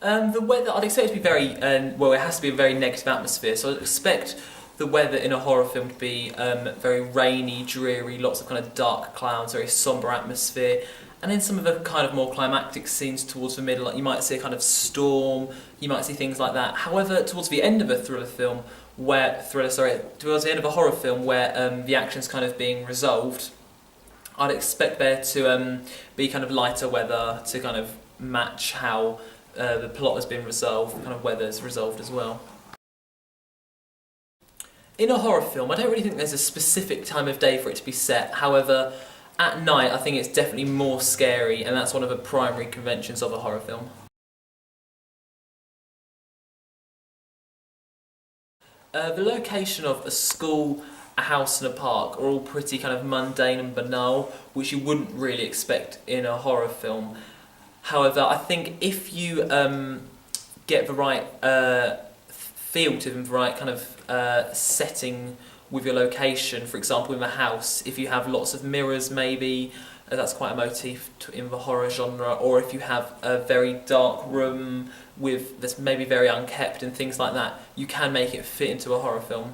The weather, I'd expect it to be very, well, it has to be a very negative atmosphere, so I'd expect the weather in a horror film to be very rainy, dreary, lots of kind of dark clouds, very sombre atmosphere. And in some of the kind of more climactic scenes towards the middle, like you might see a kind of storm, you might see things like that. However, towards the end of a towards the end of a horror film where the action's kind of being resolved, I'd expect there to be kind of lighter weather to kind of match how the plot has been resolved, the kind of weather's resolved as well. In a horror film, I don't really think there's a specific time of day for it to be set. However, at night I think it's definitely more scary, and that's one of the primary conventions of a horror film. The location of a school, a house and a park are all pretty kind of mundane and banal, which you wouldn't really expect in a horror film. However, I think if you get the right feel to them, the right kind of setting with your location, for example in the house, if you have lots of mirrors maybe, that's quite a motif in the horror genre, or if you have a very dark room that's maybe very unkept and things like that, you can make it fit into a horror film.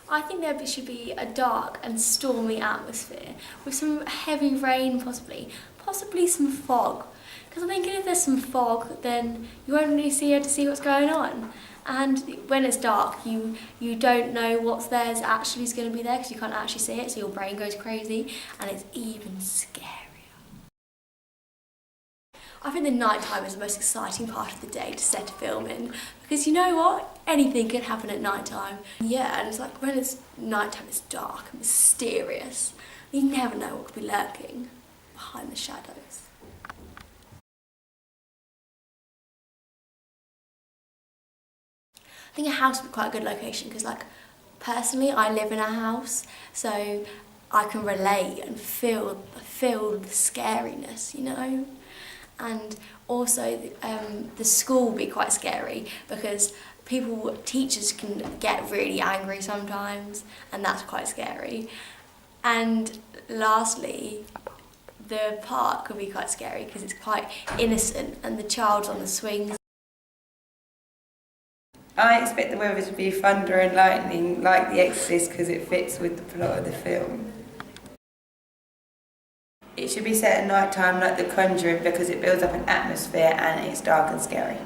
I think there should be a dark and stormy atmosphere with some heavy rain possibly some fog. Because I'm thinking if there's some fog, then you won't really able to see what's going on. And when it's dark, you don't know what's there is actually going to be there because you can't actually see it, so your brain goes crazy, and it's even scarier. I think the night time is the most exciting part of the day to set a film in, because you know what? Anything can happen at night time. Yeah, and it's like when it's night time, it's dark and mysterious. You never know what could be lurking behind the shadows. I think a house would be quite a good location because, like, personally, I live in a house, so I can relate and feel the scariness, you know. And also, the school would be quite scary because teachers can get really angry sometimes, and that's quite scary. And lastly, the park could be quite scary because it's quite innocent and the child's on the swings. I expect the weather to be thunder and lightning like The Exorcist because it fits with the plot of the film. It should be set at night time like The Conjuring because it builds up an atmosphere and it's dark and scary.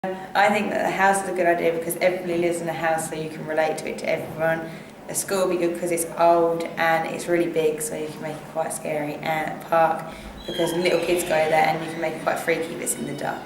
I think that the house is a good idea because everybody lives in a house, so you can relate to it to everyone. A school will be good because it's old and it's really big, so you can make it quite scary. And a park because little kids go there and you can make it quite freaky if it's in the dark.